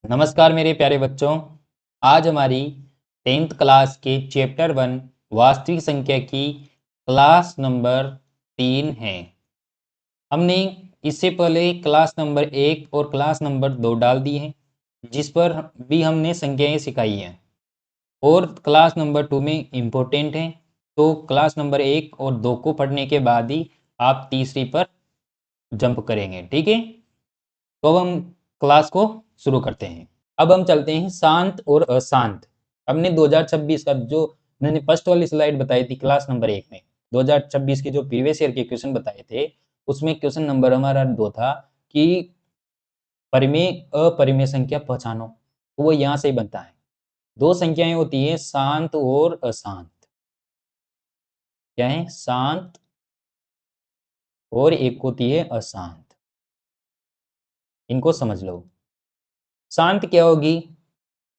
नमस्कार मेरे प्यारे बच्चों। आज हमारी 10th क्लास के चैप्टर 1 वास्तविक संख्या की क्लास नंबर 3 है। हमने इससे पहले क्लास नंबर 1 और क्लास नंबर 2 डाल दी है, जिस पर भी हमने संख्याएं सिखाई हैं और क्लास नंबर 2 में इम्पोर्टेंट है। तो क्लास नंबर 1 और 2 को पढ़ने के बाद ही आप तीसरी पर जंप करेंगे, ठीक है। तो अब हम क्लास को शुरू करते हैं। अब हम चलते हैं शांत और अशांत। हमने 2026 का जो मैंने फर्स्ट वाली स्लाइड बताई थी क्लास नंबर 1 में, 2026 के जो प्रीवियस ईयर के क्वेश्चन बताए थे, उसमें क्वेश्चन नंबर हमारा 2 था कि परिमेय अपरिमेय संख्या पहचानो। तो वो यहाँ से ही बनता है। दो संख्याएं होती है शांत और अशांत। क्या है? शांत और एक होती है अशांत। इनको समझ लो। शांत क्या होगी?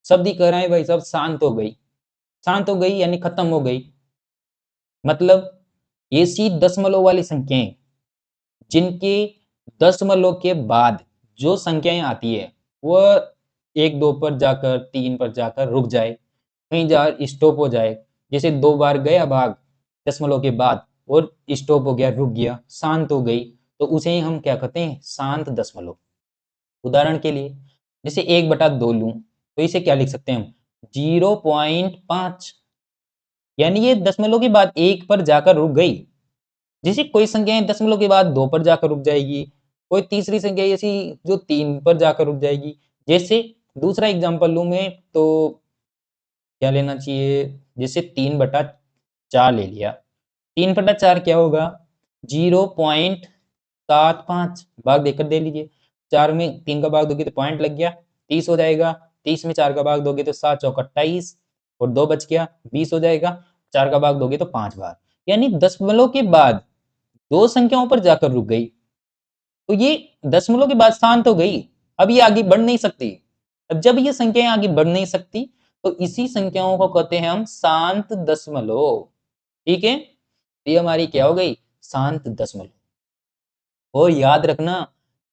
शब्द ही कह रहे हैं भाई साहब, शांत हो गई। शांत हो गई यानी खत्म हो गई। मतलब ऐसी दशमलव वाली संख्याएं जिनके दशमलव के बाद जो संख्याएं आती है वह 1 2 पर जाकर 3 पर जाकर रुक जाए, कहीं जा स्टॉप हो जाए। जैसे 2 बार गया भाग दशमलव के बाद और स्टॉप हो गया, रुक गया, शांत हो गई, तो उसे ही हम क्या कहते हैं? शांत दशमलव। उदाहरण के लिए जैसे 1/2 लूं तो इसे क्या लिख सकते हैं हम? 0.5, यानी ये दशमलव के बाद 1 पर जाकर रुक गई। जैसे कोई संख्याएं दशमलव के बाद 2 पर जाकर रुक जाएगी, कोई तीसरी संख्या ऐसी जो 3 पर जाकर रुक जाएगी। जैसे दूसरा एग्जांपल लूं मैं तो क्या लेना चाहिए? जैसे 3/4 ले लिया। 3/4 क्या होगा? 0.75 भाग देकर दे लीजिए। 4 में 3 का भाग दोगे तो पॉइंट लग गया, 30 हो जाएगा। 30 में 4 का भाग दोगे तो 7 चौक 28 और 2 बच गया, 20 हो जाएगा। 4 का भाग दोगे तो 5 बार, यानी दशमलव के बाद 2 संख्याओं पर जाकर रुक गई। तो ये दशमलव के बाद शांत हो गई। अब ये आगे बढ़ नहीं सकती। अब जब ये संख्याएं आगे बढ़ नहीं सकती तो इसी संख्याओं को कहते हैं हम शांत दशमलव। ठीक है, ये हमारी क्या हो गई? शांत दशमलव। और याद रखना,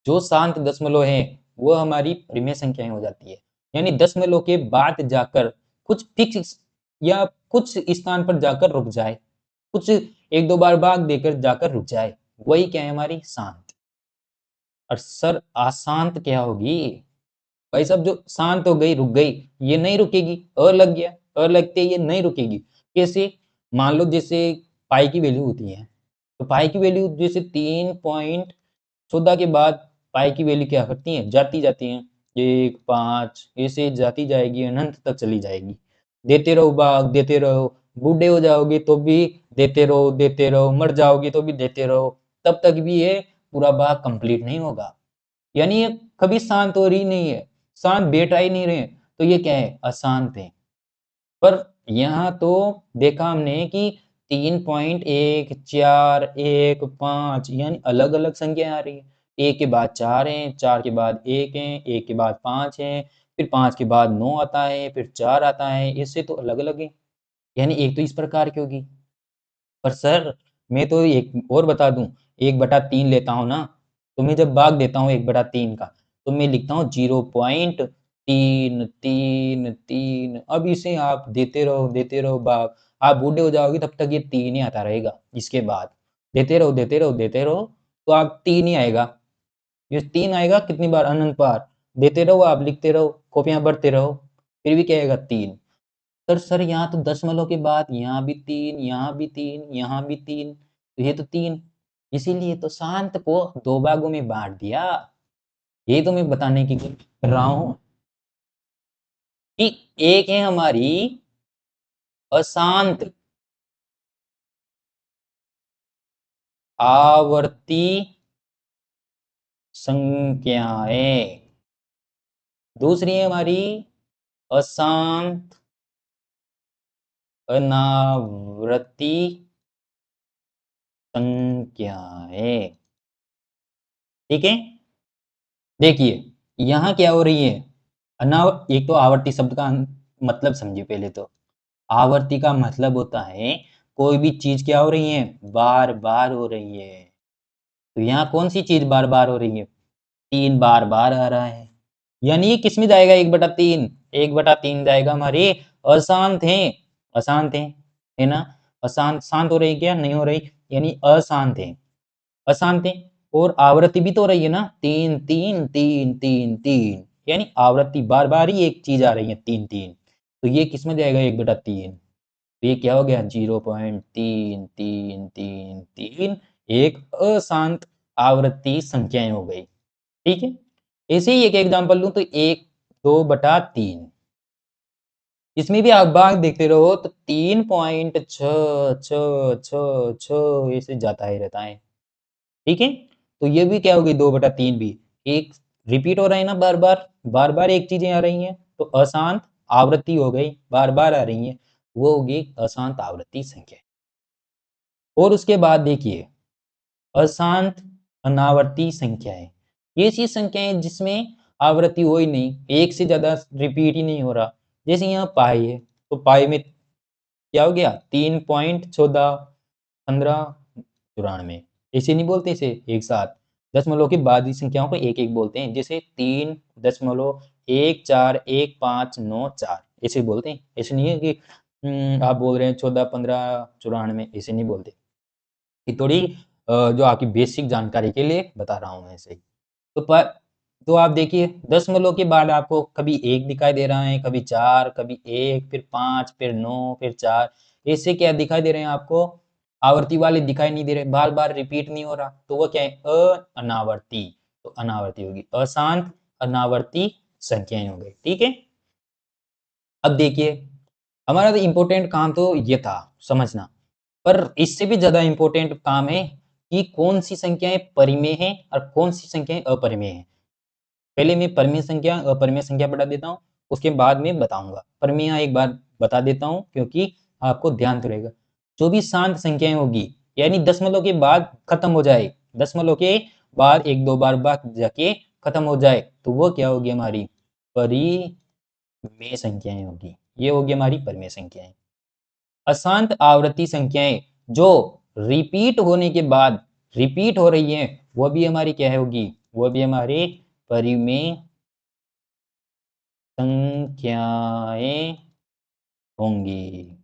जो शांत दशमलव है वो हमारी परिमेय संख्याएं हो जाती है, यानी दशमलव के बाद जाकर कुछ फिक्स या कुछ स्थान पर जाकर रुक जाए, कुछ 1 2 बार भाग देकर जाकर रुक जाए, वही क्या है? हमारी शांत। और सर अशांत क्या होगी? भाई साहब जो शांत हो गई, रुक गई, ये नहीं रुकेगी। लग गया, लगते ये नहीं रुकेगी। कैसे? मान लो जैसे पाई की वैल्यू होती है, तो पाई की वैल्यू जैसे 3.14 के बाद पाई की वैल्यू क्या करती है? जाती जाती है। 1 5 ऐसे जाती जाएगी, अनंत तक चली जाएगी। देते रहो भाग, देते रहो। बूढ़े हो जाओगे तो भी देते रहो, देते रहो। मर जाओगे तो भी देते रहो, तब तक भी ये पूरा भाग कंप्लीट नहीं होगा। यानी ये कभी शांत हो रही नहीं है, शांत बैठा ही नहीं रहे, तो ये क्या है? अशांत है। पर यहाँ तो देखा हमने कि 3.1 4 1 5 यानी अलग अलग संख्या आ रही है। 1 के बाद 4 है, 4 के बाद 1 है, 1 के बाद 5 है, फिर 5 के बाद 9 आता है, फिर 4 आता है। इससे तो अलग अलग है, यानी एक तो इस प्रकार की होगी। पर सर मैं तो एक और बता दूं, 1/3 लेता हूँ ना, तो मैं जब भाग देता हूँ 1/3 का, तो मैं लिखता हूँ 0.333। अब इसे आप देते रहो भाग। आप बूढ़े हो जाओगे तब तक ये 3 ही आता रहेगा। इसके बाद देते रहो, देते रहो, देते रहो, तो आप 3 ही आएगा। ये 3 आएगा कितनी बार? अनंत बार। देते रहो, आप लिखते रहो, कॉपियां भरते रहो, फिर भी क्या आएगा? 3। पर सर यहाँ तो दशमलव के बाद यहाँ भी 3, यहाँ भी 3, यहाँ भी 3, तो ये तो 3। इसीलिए तो शांत को 2 भागों में बांट दिया। यही तो मैं बताने की कर रहा हूँ कि एक है हमारी अशांत आवर्ती संख्याएं, दूसरी है हमारी अशांत अनावर्ती संख्याएं। ठीक है, देखिए यहाँ क्या हो रही है? एक तो आवर्ती शब्द का मतलब समझिए पहले तो। आवर्ती का मतलब होता है कोई भी चीज क्या हो रही है? बार बार हो रही है। तो यहाँ कौन सी चीज बार बार हो रही है? 3 बार बार आ रहा है। यानी ये किस में जाएगा, 1/3, 1/3 जाएगा हमारे अशांत है, अशांत है ना। अशांत, शांत हो रही क्या, नहीं हो रही, यानी अशांत है, अशांत है। और आवृत्ति भी तो हो रही है ना, 3 3 3 3 3, यानी आवृत्ति बार बार ही एक चीज आ रही है, 3 3, तो ये किस में जाएगा, 1/3। तो ये क्या हो गया, 0.3333, एक अशांत आवृत्ति संख्याएं हो गई। ठीक है, ऐसे ही एक एग्जांपल लूं तो 1/2/3, इसमें भी आप भाग देखते रहो तो 3.6 ऐसे जाता ही रहता है। ठीक है, तो ये भी क्या होगी, 2/3 भी एक रिपीट हो रहा है ना, बार बार, बार बार एक चीजें आ रही हैं, तो अशांत आवृत्ति हो गई, बार बार आ रही हैं, वो होगी अशांत आवृत्ति संख्या। और उसके बाद देखिए अशांत अनावर्ती संख्याएं, ये ऐसी संख्याएं जिसमें आवृत्ति हो ही नहीं, एक से ज्यादा रिपीट ही नहीं हो रहा। जैसे यहाँ पाई है, तो पाई में क्या हो गया, 3.14 15 94, ऐसे नहीं बोलते इसे एक साथ, दशमलव के बाद की संख्याओं को एक एक बोलते हैं, जैसे 3.141594, ऐसे बोलते हैं। ऐसे नहीं है कि आप बोल रहे हैं 14 15 94, ऐसे नहीं बोलते। ये थोड़ी जो आपकी बेसिक जानकारी के लिए बता रहा हूँ मैं ऐसे ही। तो पर तो आप देखिए दशमलव के बाद आपको कभी 1 दिखाई दे रहा है, कभी 4, कभी 1, फिर 5, फिर 9, फिर 4, ऐसे क्या दिखाई दे रहे हैं आपको, आवर्ती वाले दिखाई नहीं दे रहे, बार-बार रिपीट नहीं हो रहा, तो वो क्या है, अनावर्ती। तो अनावर्ती होगी, अशांत अनावर्ती संख्याएँ हो गई, ठीक है? अब देखिए हमारा तो इम्पोर्टेंट काम तो ये था समझना, पर इससे भी ज़्यादा इम्पोर्टेंट काम है कि कौन-सी संख्याएँ परिमेय हैं और कौन-सी संख्याएँ अपरिमेय हैं। पहले मैं परिमेय संख्या, अपरिमेय संख्या बता देता हूँ, उसके बाद में बताऊँगा। परिमेय एक बार बता देता हूँ क्योंकि आपको ध्यान तो रहेगा। जो भी शांत संख्याएँ होगी, यानी दशमलव के बाद खत्म हो जाए, दशमलव के बाद 1-2 बार बाद जाके खत्म हो जाए, तो वो क्या होगी हमारी परिमेय संख्याएँ होगी। ये होगी हमारी परिमेय संख्याएँ। अशांत आवृत्ति संख्याएँ जो रिपीट होने के बाद रिपीट हो रही हैं, वो भी हमारी क्या होगी? वो भी हमारी परिमेय संख्याएँ होंगी।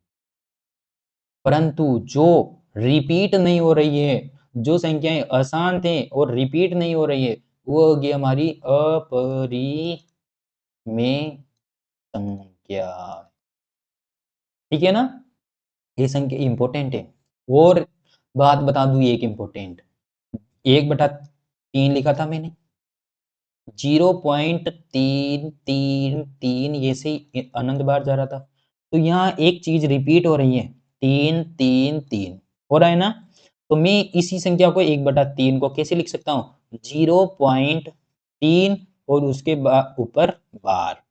परंतु जो रिपीट नहीं हो रही है, जो संख्याएँ अशांत हैं और रिपीट नहीं हो रही है, वो होगी हमारी अपरिमेय संख्या। ठीक है ना? ये संख्या इम्पोर्टेंट है। और बात बता दूँ एक इम्पोर्टेंट, 1/3 लिखा था मैंने, 0.333 ऐसे ही अनंत बार जा रहा था। तो यहाँ एक चीज़ रिपीट हो रही है, 333 हो रहा है ना? तो मैं इसी संख्या को 1/3 को कैसे लिख सकता हूँ? 0.3 और उसके ऊपर बार।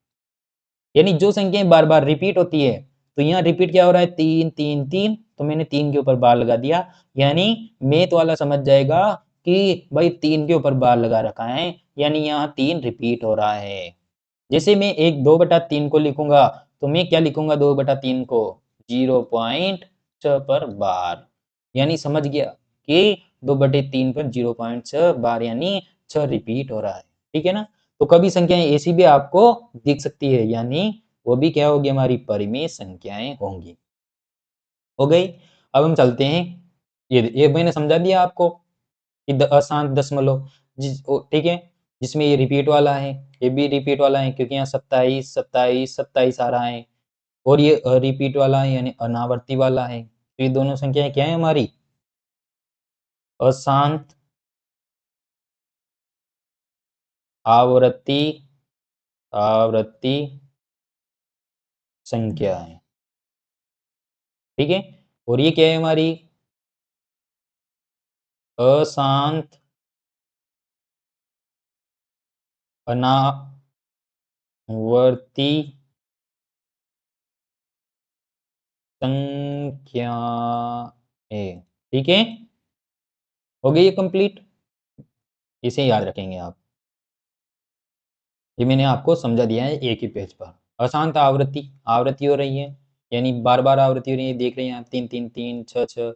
यानी जो संख्याएँ बार-बार रिपीट होती है, तो यहाँ रिपीट क्या हो रहा है, 333, तो मैंने 3 के ऊपर बार लगा दिया। यानी मैथ वाला समझ जाएगा कि भाई 3 के ऊपर बार लगा रखा है, यानी यहाँ 3 रिपीट हो रहा है। जैसे मैं एक 2/3 को लिखूँगा, तो मैं क्या लिखूँगा 2/3 को? 0.6 पर बार। यानी समझ गया कि 2/3 पर 0.6 बार यानी 6 रिपीट हो रहा है। ठीक है ना? तो कभी संख्याएँ ऐसी भी आपको दिख सकती है, यानी वो भी क्या होगी, हमारी परिमेय संख्याएँ होंगी। हो गई? अब हम चलते हैं, ये मैंने समझा दिया आपको कि अशांत दशमलव ठीक है? जिसमें ये रिपीट वाला है, ये भी रिपीट वाला है क्योंकि यहाँ 27, 27, 27 आ रहा है, और ये अरिपीट वाला है यानी अनावर्ती वाला है। तो ये दोनों संख्याएँ क्या हैं हमारी? अशांत आवृत्ति आवृत्ति संख्या है। ठीक है? और ये क्या है हमारी? अशांत अनावर्ती संख्याएँ। ठीक है? हो गई ये कंप्लीट? इसे याद रखेंगे आप। ये मैंने आपको समझा दिया है एक ही पेज पर। अशांत आवृत्ति, आवृत्ति हो रही है, यानी बार-बार आवृत्ति हो रही है, देख रहे हैं आप 3-3-3, 6-6।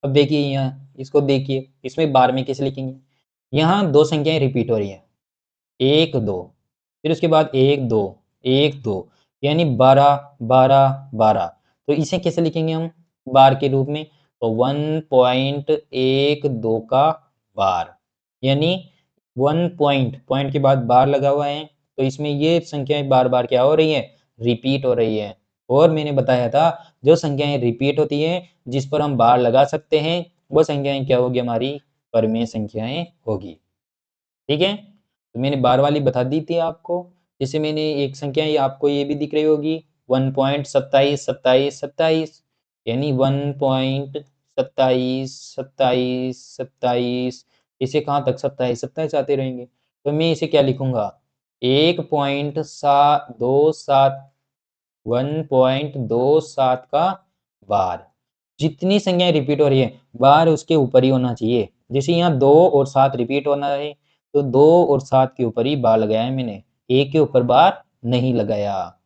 अब देखिए यहाँ, इसको देखिए, इसमें बार में कैसे लिखेंगे? यहाँ 2 संख्याएँ रिपीट हो रही हैं, 1 2, फिर उसके बाद 1 2 1 2 यानी 12 12 12। तो इसे कैसे लिखेंगे हम बार के रूप में? तो 1.12 का बार, यानी 1 पॉइंट के बाद बार लगा हुआ है, तो इसमें ये संख्याएं बार बार क्या हो रही है? रिपीट हो रही है। और मैंने बताया था जो संख्याएं रिपीट होती है जिस पर हम बार लगा सकते हैं वो संख्याएं क्या होगी? हमारी परिमेय संख्याएं होगी। ठीक है, तो मैंने बार वाली बता दी थी आपको। जैसे मैंने एक संख्या ये आपको ये भी दिख रही होगी 1.27 यानी 1.27 इसे कहाँ तक 27 आते रहेंगे। तो मैं इसे क्या लिखूंगा? 1.27 1.27 का बार। जितनी संख्याएं रिपीट हो रही है बार उसके ऊपर ही होना चाहिए। जैसे यहाँ 2 और 7 रिपीट होना है तो 2 और 7 के ऊपर ही बार लगाया है मैंने, एक के ऊपर बार नहीं लगाया।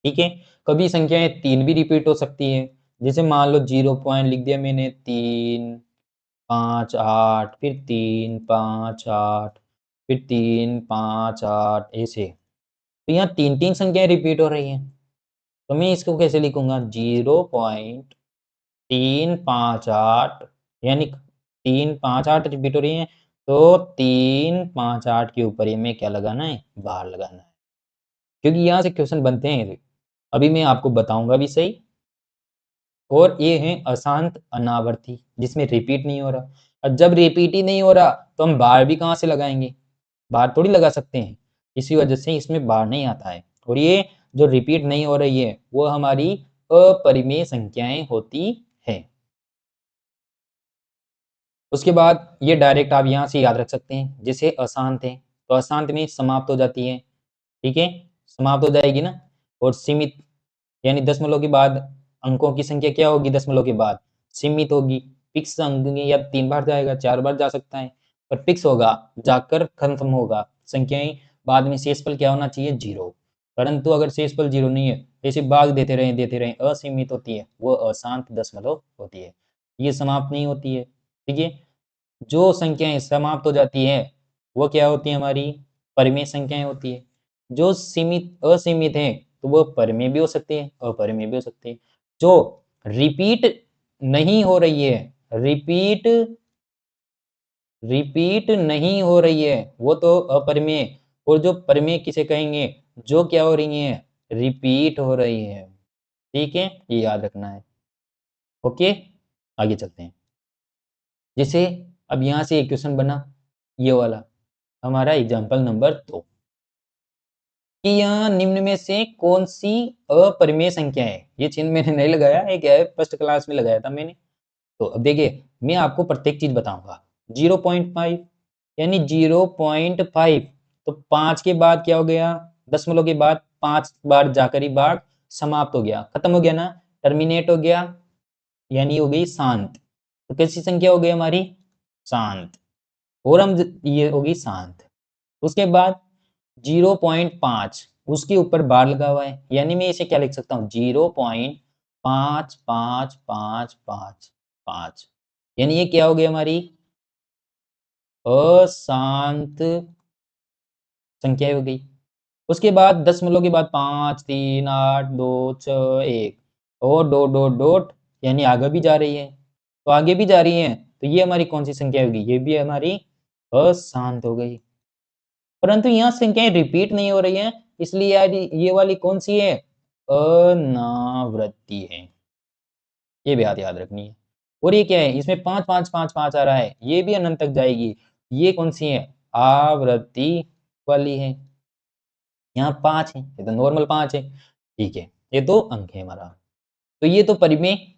ठीक है, कभी संख्याएं 3 भी रिपीट हो सकती है। जैसे मान लो 0 पॉइंट लिख दिया मैंने 3 5 8 फिर 3 5 8 फिर 3 5 8 ऐसे। तो यहाँ 3 संख्याएं रिपीट हो रही हैं, तो मैं इसको कैसे लिखूंगा? 0.358 यानी 358 रिपीट हो रही है, तो 358 के ऊपर ही हमें क्या लगाना है? बार लगाना है, क्योंकि यहाँ से क्वेश्चन बनते हैं। अभी मैं आपको बताऊंगा भी सही। और ये है अशांत अनावर्ती जिसमें रिपीट नहीं हो रहा। और जब रिपीट ही नहीं हो रहा तो हम बार भी कहाँ से लगाएंगे? बार थोड़ी लगा सकते हैं, इसी वजह से इसमें बार नहीं आता है। और ये जो रिपीट नहीं हो रही है वो हमारी अपरिमेय संख्याएं होती है। उसके बाद ये डायरेक्ट आप यहाँ से याद रख सकते हैं। जैसे अशांत है तो अशांत में समाप्त हो जाती है, ठीक है, समाप्त हो जाएगी ना। और सीमित यानी दशमलव के बाद अंकों की संख्या क्या होगी? दशमलव के बाद सीमित होगी। फिक्स अंक या 3 बार जाएगा, 4 बार जा सकता है, पर फिक्स होगा, जाकर खत्म होगा। संख्याएं बाद में शेषफल क्या होना चाहिए? 0। परंतु अगर शेषफल 0 नहीं है, ऐसे भाग देते रहें, असीमित होती है, वो अशांत दशमलव होती है। ये समाप्त नहीं होती है। ठीक है, जो संख्याएं समाप्त हो जाती है वो क्या होती है? हमारी परिमेय संख्याएं होती है। जो सीमित असीमित है तो वो परिमेय भी हो सकती है, अपरिमेय भी हो सकती है। जो रिपीट नहीं हो रही है, रिपीट रिपीट नहीं हो रही है वो तो अपरिमेय। और जो परिमेय किसे कहेंगे? जो क्या हो रही है? रिपीट हो रही है। ठीक है, ये याद रखना है। ओके, आगे चलते हैं। जैसे अब यहाँ से एक क्वेश्चन बना, ये वाला हमारा एग्जाम्पल नंबर 2 कि यहाँ निम्न में से कौन सी अपरिमेय संख्या है? ये चिन्ह मैंने नहीं लगाया है, क्या है, फर्स्ट क्लास में लगाया था मैंने। तो अब देखिए मैं आपको प्रत्येक चीज बताऊंगा। 0.5 यानी 0.5, तो 5 के बाद क्या हो गया? दशमलव के बाद 5 बार जाकर ही बार समाप्त हो गया, खत्म हो गया ना, टर्मिनेट हो गया, यानी हो गई शांत। तो कैसी संख्या हो गई हमारी? शांत। और हम ये होगी शांत। उसके बाद 0.5 उसके ऊपर बार लगा हुआ है, यानी मैं इसे क्या लिख सकता हूँ? 0.5555, यानी ये क्या हो गई हमारी? अशांत संख्या हो गई। उसके बाद दशमलव के बाद 5 3 8 2 6 1 और डॉट डॉट डॉट, यानी आगे भी जा रही है। तो आगे भी जा रही है तो ये हमारी कौन सी संख्या होगी? ये भी हमारी अशांत हो गई। परंतु यहाँ संख्याएं रिपीट नहीं हो रही हैं, इसलिए यार ये वाली कौन सी है? अनावृत्ति है। ये बात याद रखनी है। और ये क्या है? इसमें 5 5 5 5 आ रहा है, ये भी अनंत तक जाएगी। ये कौन सी है? आवृत्ति वाली है। यहाँ 5 है, ये तो नॉर्मल 5 है। ठीक है, ये तो अंक है हमारा। तो ये तो परिमेय,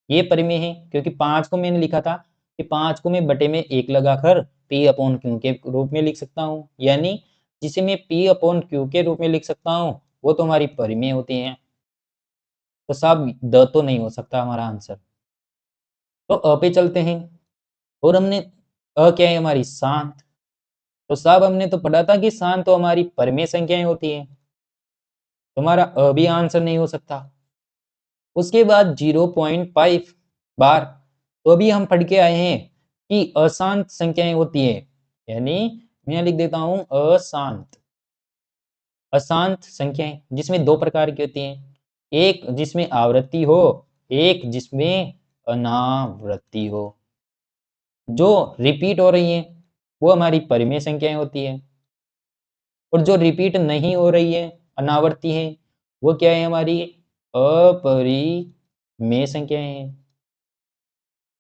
ये परिमेय है, क्योंकि 5 को मैंने लिखा था कि 5 को मैं बटे में 1 लगाकर P अपॉन Q के रूप में लिख सकता हूँ, यानी जिसे मैं P अपॉन Q के रूप में लिख सकता हूँ वो तो हमारी परिमेय होती हैं। तो साहब द तो नहीं हो सकता हमारा आंसर। तो अ पे चलते हैं। और हमने क्या है? हमारी शांत। तो साहब हमने तो पढ़ा था कि शांत तो हमारी परिमेय संख्याएं होती हैं, तो हमारा भी आंसर नहीं हो सकता। उसके बाद 0.5 बार, तो अभी हम पढ़ के आए हैं कि अशांत संख्याएं होती है, यानी मैं यहाँ लिख देता हूँ अशांत। अशांत संख्याएं जिसमें दो प्रकार की होती हैं, एक जिसमें आवृत्ति हो, एक जिसमें अनावृत्ति हो। जो रिपीट हो रही है वो हमारी परिमेय संख्याएं होती है, और जो रिपीट नहीं हो रही है, अनावर्ती है, वो क्या है, हमारी अपरिमेय संख्याएं हैं।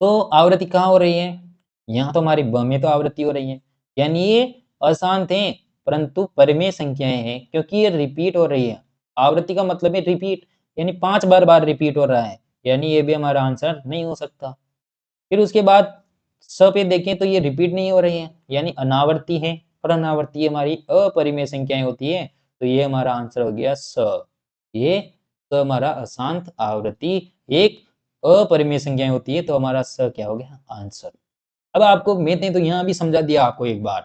तो आवृत्ति कहाँ हो रही है, यहाँ तो हमारी ब में तो आवृत्ति हो रही है, यानी ये अशांत हैं परंतु परिमेय संख्याएं हैं, क्योंकि ये रिपीट हो रही है। आवृत्ति का मतलब है रिपीट, यानी 5 बार रिपीट हो रहा है, यानी ये भी हमारा आंसर नहीं हो सकता। फिर उसके बाद स पे देखें तो ये रिपीट नहीं हो रही है, यानी अनावर्ती है, और अनावर्ती हमारी अपरिमेय संख्याएं होती है, तो ये हमारा आंसर हो गया स। ये तो हमारा अशांत आवृत्ति एक अपरिमेय संख्याएं होती है, तो हमारा स क्या हो गया, आंसर। अब आपको मैथ ने तो यहाँ भी समझा दिया आपको एक बार,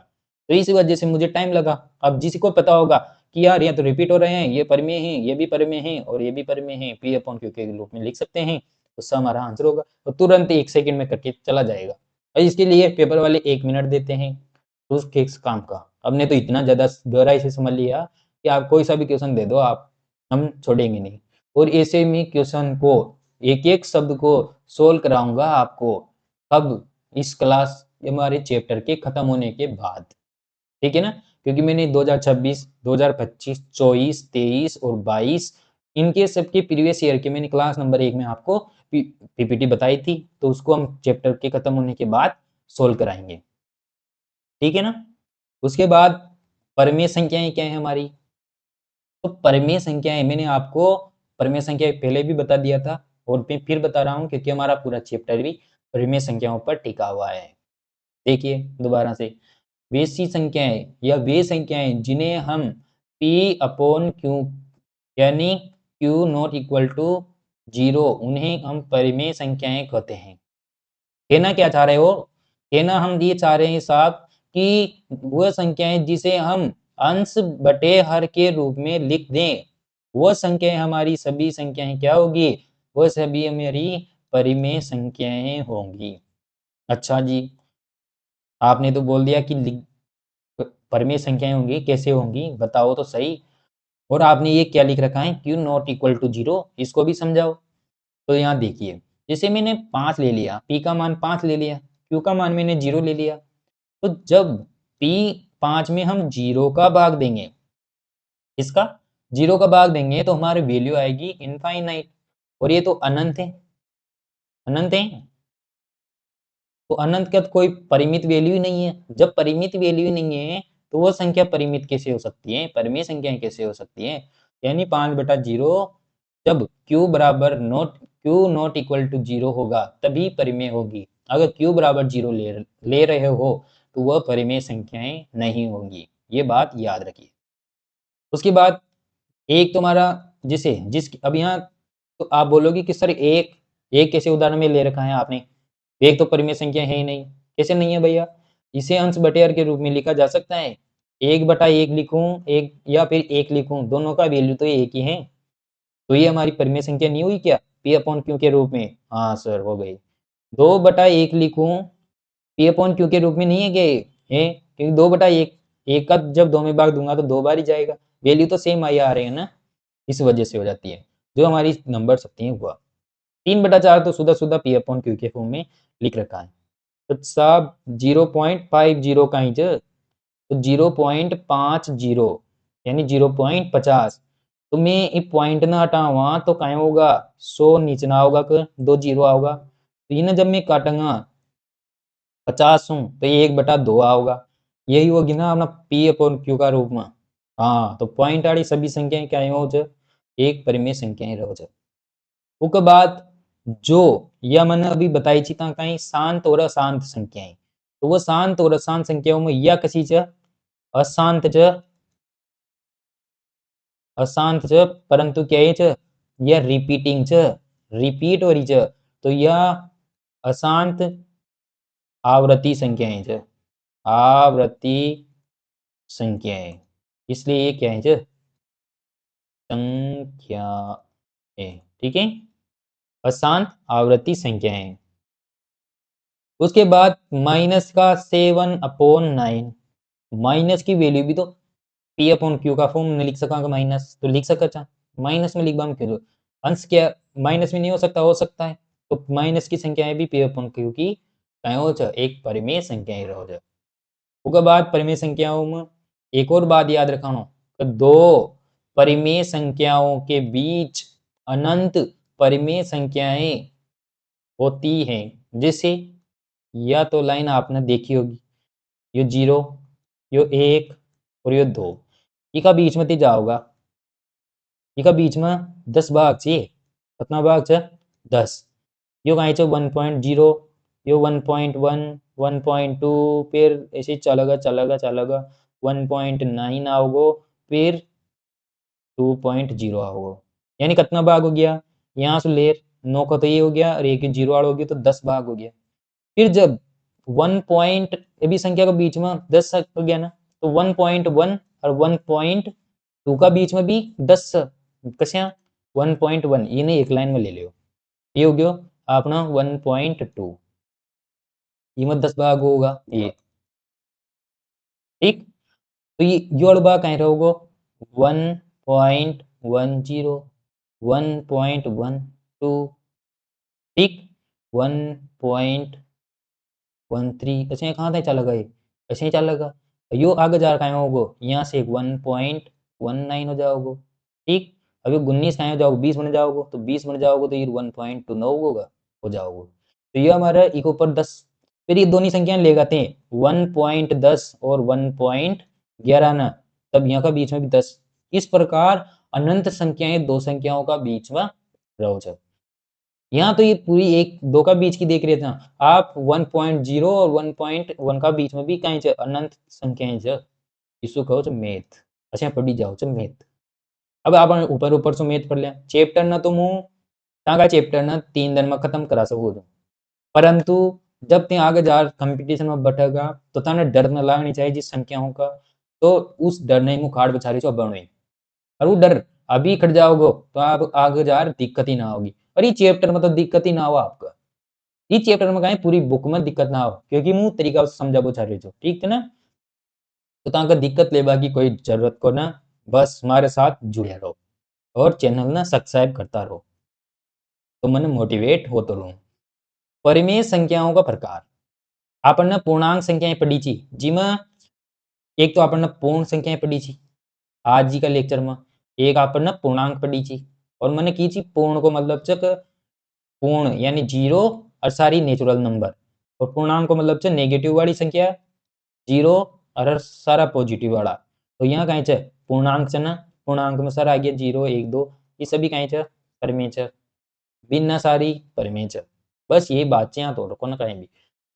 तो इसी वजह से मुझे टाइम लगा। अब जिसको पता होगा कि यार ये तो रिपीट हो रहे हैं, ये परिमेय हैं, ये भी परिमेय हैं और ये भी परिमेय हैं, पी अपॉन क्यू के रूप में लिख सकते हैं, तो स हमारा आंसर होगा, तो तुरंत 1 सेकंड में करके चला जाएगा। और इसके लिए पेपर वाले 1 मिनट देते हैं उस काम का। हमने तो इतना ज़्यादा गहराई से समझ लिया कि आप कोई सा भी क्वेश्चन दे दो, आप हम छोड़ेंगे नहीं। और ऐसे में क्वेश्चन को एक-एक शब्द को सोल्व कराऊंगा आपको, अब इस क्लास हमारे चैप्टर के खत्म होने के बाद, ठीक है ना? क्योंकि मैंने 2026, 2025, 24, 23 और 22 इनके सबके प्रीवियस ईयर के मैंने क्लास नंबर 1 में आपको पीपीटी बताई थी, तो उसको हम चैप्टर के खत्म होने के बाद सोल्व कराएंगे, ठीक है ना? उसके बाद परिमेय संख्याएं क्या है हमारी, तो परिमेय संख्याएं मैंने आपको परिमेय संख्याएं पहले भी बता दिया था, और मैं फिर बता रहा हूँ क्योंकि हमारा पूरा चैप्टर भी परिमेय संख्याओं पर टिका हुआ है। देखिए दोबारा से, वैसी संख्याएं या वे संख्याएं जिन्हें हम p अपॉन क्यू यानी q नॉट इक्वल टू 0, उन्हें हम परिमेय संख्याएं कहते हैं। कहना क्या चाह रहे हो, कहना हम ये चाह रहे हैं साहब कि वह संख्याएं जिसे हम अंश बटे हर के रूप में लिख दें, वह संख्याएं हमारी सभी संख्याएं क्या होगी, वह सभी हमारी परिमेय संख्याएं होंगी। अच्छा जी, आपने तो बोल दिया कि परिमेय संख्याएं होंगी, कैसे होंगी बताओ तो सही। और आपने ये क्या लिख रखा है, q नॉट इक्वल टू 0, इसको भी समझाओ। तो यहाँ देखिए, जैसे मैंने 5 ले लिया, p का मान 5 ले लिया, q का मान मैंने 0 ले लिया, तो जब p 5 में हम 0 का भाग देंगे, इसका 0 का भाग देंगे तो हमारी वैल्यू आएगी इनफाइनाइट, और ये तो अनंत है, अनंत है। तो अनंत का तो कोई परिमित वैल्यू ही नहीं है। जब परिमित वैल्यू ही नहीं है तो वो संख्या परिमित कैसे हो सकती है, परिमेय संख्याएं कैसे हो सकती है, यानी 5/0 जब q बराबर नॉट इक्वल टू 0 होगा तभी परिमेय होगी। अगर q बराबर 0 ले रहे हो तो वह परिमेय संख्याएं नहीं होंगी, ये बात याद रखिए। उसके बाद एक तुम्हारा जिस अब यहाँ तो आप बोलोगे कि सर एक एक कैसे उदाहरण में ले रखा है आपने, एक तो परिमेय संख्या है ही नहीं। कैसे नहीं है भैया, इसे अंश बटे हर के रूप में लिखा जा सकता है। 1/1 लिखूं एक या फिर 1 लिखूं, दोनों का वैल्यू तो एक ही है, तो ये हमारी परिमेय संख्या नहीं हुई क्या, p अपॉन क्यू के रूप में। हाँ सर हो गई। 2/1 लिखूं, p अपॉन क्यू के रूप में नहीं है क्या ये है, क्योंकि 2/1 एक का जब 2 में भाग दूंगा तो 2 बार ही जाएगा, वैल्यू तो सेम आई आ रहे हैं ना, इस वजह से हो जाती है जो हमारी नंबर सकती है हुआ। 3/4 तो सुधा p अपॉन क्यू के फॉर्म में लिख रखा है। तो साहब 0.50 का इंच, तो 0.50 यानी 0.50, तो मैं ये पॉइंट ना हटावा तो क्या होगा, 100 नीचे ना होगा, कर 2 जीरो आओगा, तो ये ना जब मैं काटूंगा 50 हूँ तो ये 1/2 आओगा, यही होगी ना अपना p अपॉन क्यू का रूप में। हाँ, तो पॉइंट आड़ी सभी संख्याएं क्या हो जाए, एक परिमेय संख्याएं रह जाए। उसके बाद जो यह मैंने अभी बताई थी कहीं शांत और अशांत संख्याएं, तो वो शांत और अशांत संख्याओं में यह कसी च अशांत च अशांत च परंतु क्या है च, यह रिपीटिंग च, रिपीट हो रही च, तो यह अशांत आवृत्ति संख्याएं च, आवृत्ति संख्याएं, इसलिए ये क्या है च, संख्याएं, ठीक है, अशांत आवृत्ति संख्याएं। उसके बाद -7/9, माइनस की वैल्यू भी तो पी अपॉन क्यू का फॉर्म में लिख सका माइनस, तो लिख सका माइनस में लिखवा क्यों, अंश क्या माइनस में नहीं हो सकता है, तो माइनस की संख्याएं भी पी अपॉन क्यू की कहीं हो एक परिमेय संख्या रहो जाए। उसके बाद परिमेय संख्याओं में एक और बात याद रखना, दो परिमेय संख्याओं के बीच अनंत परिमेय संख्याएं होती हैं, जैसे या तो लाइन आपने देखी होगी, ये 0, ये 1 और ये 2, इका बीच में तीजा होगा, इका बीच में 10 भाग चाहिए, कितना भाग है 10, यो कहीं 1.0, यो 1.1, 1.2, फिर ऐसे चलेगा 1.9 आओगो, फिर 2.0 आओगो, यानी कितना भाग हो गया, यहाँ से लेर 9 का तो ये हो गया और एक 0 आड़ हो गया, तो 10 भाग हो गया। फिर जब 1 पॉइंट ये भी संख्या के बीच में 10 हो गया ना, तो 1.1 और 1.2 का बीच में भी 10 कस्या 1.1, ये नहीं एक लाइन में ले लियो, ये हो गया अपना 1.2, ये में 10 भाग होगा ये, ठीक। तो ये जोड़ भाग कहीं रहोगो 1.10, 1.12, ठीक, 1.13, ऐसे कहाँ तक चलेगा ये, ऐसे ही चलेगा, यो आगे जा कहीं होगो, यहाँ से 1.19 हो जाओगे, ठीक। अब ये 19 कहीं हो जाओगे, 20 बन जाओगे, तो 20 बन जाओगे तो ये 1.29 होगा, हो जाओगे, तो ये हमारा इको पर 10, फिर ये दोनों संख्याएं ले जाते हैं 1.10 और 1.11 ना, तब यहाँ का बीच में भी 10, इस प्रकार अनंत संख्याएं दो संख्याओं का बीच में रहो जाए। यहाँ तो ये पूरी एक दो का बीच की देख रहे थे आप, 1.0 और 1.1 का बीच में भी कहीं अनंत संख्याएं छ, इसको कहो छो मैथ, अच्छा पढ़ी जाओ छो मैथ। अब आप ऊपर ऊपर से मैथ पढ़ लिया, चैप्टर ना तो मुँह ताका चैप्टर ना 3 दिन में खत्म करा सको छो, परंतु जब ते आगे जा कंपटीशन में बैठेगा तो ताने डर न लगनी चाहिए जिस संख्याओं का, तो उस डर ने मुँह खाड़ बचारी छो बनो, और वो डर अभी खट जाओगे तो आप आगे जा दिक्कत ही ना होगी, और ये चैप्टर में तो दिक्कत ही ना हो आपका, ये चैप्टर में कहीं पूरी बुक में दिक्कत ना हो, क्योंकि मुँह तरीका से समझा बुझा रहे छो, ठीक है ना। तो ताका दिक्कत लेबा की कोई जरूरत को ना, बस हमारे साथ जुड़े रहो और चैनल ना सब्सक्राइब करता रहो, तो मन मोटिवेट होते रहो। परिमेय संख्याओं का प्रकार, आपने पूर्णांक संख्याएं पढ़ी थी, जिसमें एक तो आपने पूर्ण संख्याएं पढ़ी थी आज जी का लेक्चर में, एक आपने पूर्णांक पढ़ी थी, और मैंने की थी पूर्ण को मतलब चक पूर्ण यानी 0 और सारी नेचुरल नंबर, और पूर्णांक को मतलब च नेगेटिव वाली संख्या 0 और सारा पॉजिटिव वाला, तो यहाँ कहीं च पूर्णांक च ना, पूर्णांक में सारा आ गया 0 1 2, ये सभी कहीं च परिमेय च, भिन्न सारी परिमेय च, बस ये बात यहाँ तो रुको ना कहीं भी।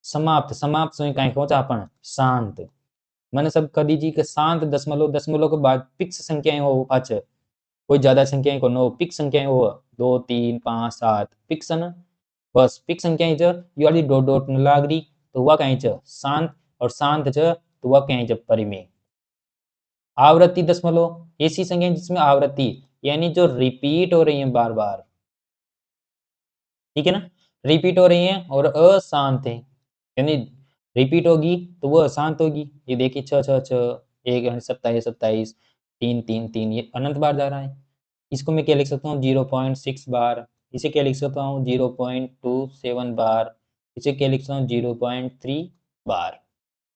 समाप्त, समाप्त से कहीं पहुंचा अपन शांत, मैंने सब कह दीजिए कि शांत दशमलव, दशमलव के बाद फिक्स संख्याएं हो अच्छा, कोई ज्यादा संख्याएं को नो फिक्स संख्याएं हो 2 3 5 7 फिक्स है ना, बस फिक्स संख्याएं च ये वाली डॉट डॉट न लाग रही तो वह कहीं च शांत, और शांत च तो वह कहीं च परिमेय। आवृत्ति दशमलव ऐसी संख्याएं जिसमें आवृत्ति यानी जो रिपीट हो रही है बार बार, ठीक है ना, रिपीट हो रही है और अशांत है, यानी रिपीट होगी तो वो अशांत होगी, ये देखिए 6 6 6 एक 27 27 3 3 3, ये अनंत बार जा रहा है, इसको मैं क्या लिख सकता हूँ 0.6 बार, इसे क्या लिख सकता हूँ 0.27 बार, इसे क्या लिख सकता हूँ 0.3 बार,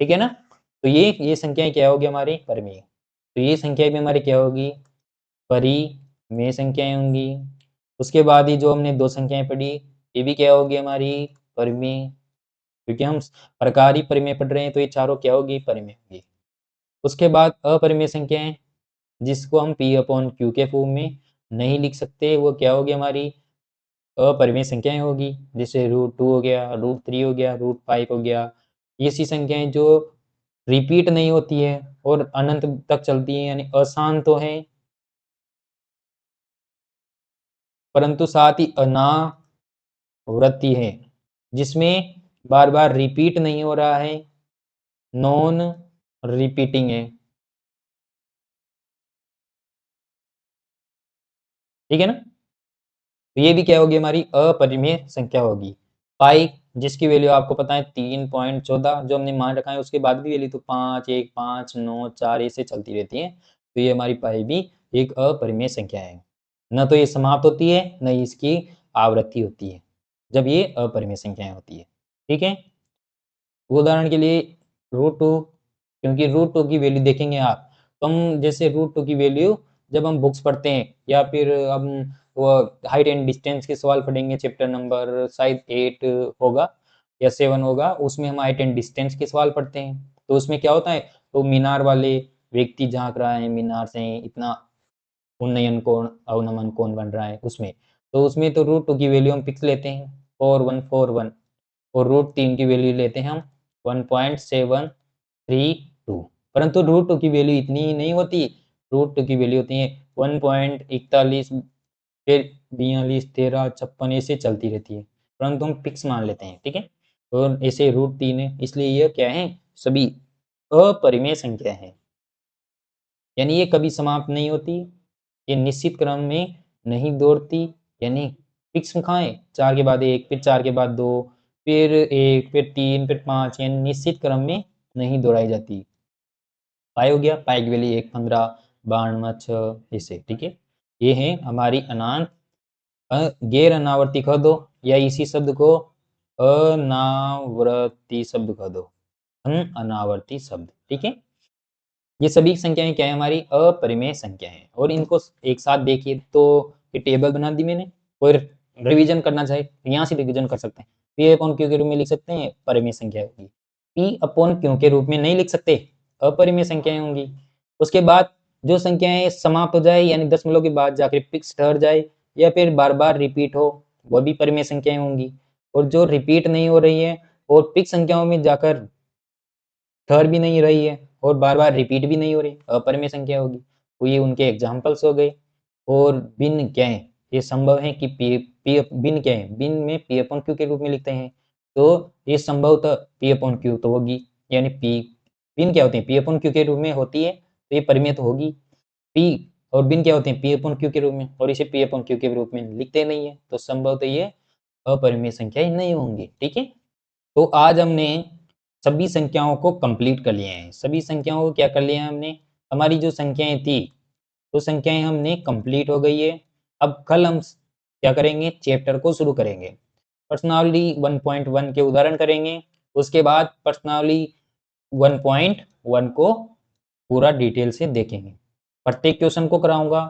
ठीक है ना। तो ये संख्याएं क्या होगी हमारी परिमेय, तो ये संख्या भी हमारी क्या होगी परिमेय संख्याएं होंगी। उसके बाद ही जो हमने दो संख्याएं पढ़ी ये भी क्या होगी हमारी परिमेय, क्योंकि हम प्रकार ही परिमेय पढ़ रहे हैं तो ये चारों क्या होगी परिमेय होगी। उसके बाद अपरिमेय संख्याएं जिसको हम पी अपॉन क्यू के फॉर्म में नहीं लिख सकते, वो क्या होगी हमारी अपरिमेय संख्याएं होगी, जैसे √2 हो गया, √3 हो गया, √5 हो गया, ये सी संख्याएं जो रिपीट नहीं होती है और अनंत तक चलती है, यानी अशांत तो है परंतु साथ ही अनावृत्ति है, जिसमें बार बार रिपीट नहीं हो रहा है, नॉन रिपीटिंग है, ठीक है ना। तो ये भी क्या होगी हमारी अपरिमेय संख्या होगी। पाई जिसकी वैल्यू आपको पता है 3.14 जो हमने मान रखा है, उसके बाद भी वैल्यू तो 5, 1, 5, 9, 4 ऐसे चलती रहती है। तो ये हमारी पाई भी एक अपरिमेय संख्या है। न तो ये समाप्त होती है, न ही इसकी आवृत्ति होती है, जब ये अपरिमेय संख्याएं होती है। ठीक है, उदाहरण के लिए √2, क्योंकि √2 की वैल्यू देखेंगे आप, तो हम जैसे √2 की वैल्यू जब हम बुक्स पढ़ते हैं या फिर हम वो हाइट एंड डिस्टेंस के सवाल पढ़ेंगे, चैप्टर नंबर शायद 8 होगा या 7 होगा, उसमें हम हाइट एंड डिस्टेंस के सवाल पढ़ते हैं। तो उसमें क्या होता है, तो मीनार वाले व्यक्ति झांक रहा है मीनार से, इतना उन्नयन कोण अवनमन कोण बन रहा है उसमें। तो उसमें तो √2 की वैल्यू हम फिक्स लेते हैं 4141, और √3 की वैल्यू लेते हैं हम 1.732। परंतु √2 की वैल्यू इतनी ही नहीं होती, √2 की वैल्यू होती है 1.41, फिर 42, 13, 56 ऐसे चलती रहती है, परंतु हम फिक्स मान लेते हैं। ठीक है, और ऐसे √3 है, इसलिए ये क्या है, सभी अपरिमेय संख्या है, यानी ये कभी समाप्त नहीं होती, ये निश्चित क्रम में नहीं दौड़ती, यानी फिक्स खाएं 4 के बाद 1, फिर 4 के बाद 2, फिर 1, फिर 3, फिर 5, यानी निश्चित क्रम में नहीं दौड़ाई जाती। पाई हो गया, पाई की वैल्यू 1, 15, 92, 6 ऐसे। ठीक है, ये है हमारी अनांत गैर अनावर्ती कह दो, या इसी शब्द को अनावर्ती शब्द कह दो, अनावर्ती शब्द। ठीक है, ये सभी संख्याएं क्या है, हमारी अपरिमेय संख्या है। और इनको एक साथ देखिए तो ये टेबल बना दी मैंने, कोई रिवीजन करना चाहे यहाँ से रिवीजन कर सकते हैं। पी अपॉन क्यू के रूप में लिख सकते हैं, परिमेय संख्या होगी। पी अपॉन क्यू के रूप में नहीं लिख सकते, अपरिमेय संख्याएं होंगी। उसके बाद जो संख्याएं समाप्त हो जाए, यानी दशमलव के बाद जाकर फिक्स ठहर जाए, या फिर बार बार रिपीट हो, वह भी परिमेय संख्याएं होंगी। और जो रिपीट नहीं हो रही है और फिक्स संख्याओं में जाकर ठहर भी नहीं रही है और बार बार रिपीट भी नहीं हो रही, अपरिमेय संख्या होगी। तो ये उनके एग्जाम्पल्स हो गए। और भिन्न क्या है, ये संभव है कि पी भिन्न क्या है, भिन्न में पी अपॉन क्यू के रूप में लिखते हैं, तो ये संभवतः पी अपॉन क्यू तो होगी, यानी पी भिन्न क्या होते हैं, पी अपॉन क्यू के रूप में होती है, तो ये परिमेय तो होगी। पी और भिन्न क्या होते हैं, पी अपॉन क्यू के रूप में, और इसे पी अपॉन क्यू के रूप में लिखते नहीं है, तो संभवतः ये अपरिमेय संख्याएं नहीं होंगी। ठीक है, तो आज हमने सभी संख्याओं को कंप्लीट कर लिए हैं। सभी संख्याओं को क्या कर लिया है हमने, हमारी जो संख्याएं थी वो संख्याएं हमने कंप्लीट हो गई है। अब कल हम क्या करेंगे, चैप्टर को शुरू करेंगे, पर्सनालिटी 1.1 के उदाहरण करेंगे। उसके बाद पर्सनालिटी 1.1 को पूरा डिटेल से देखेंगे, प्रत्येक क्वेश्चन को कराऊंगा,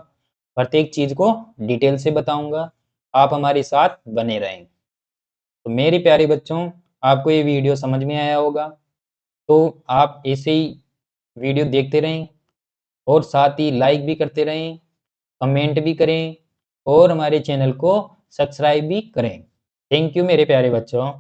प्रत्येक चीज को डिटेल से बताऊंगा। आप हमारे साथ बने रहें। तो मेरे प्यारे बच्चों, आपको ये वीडियो समझ में आया होगा, तो आप ऐसे ही वीडियो देखते रहें और साथ ही लाइक भी करते रहें, कमेंट भी करें और हमारे चैनल को सब्सक्राइब भी करें। थैंक यू मेरे प्यारे बच्चों।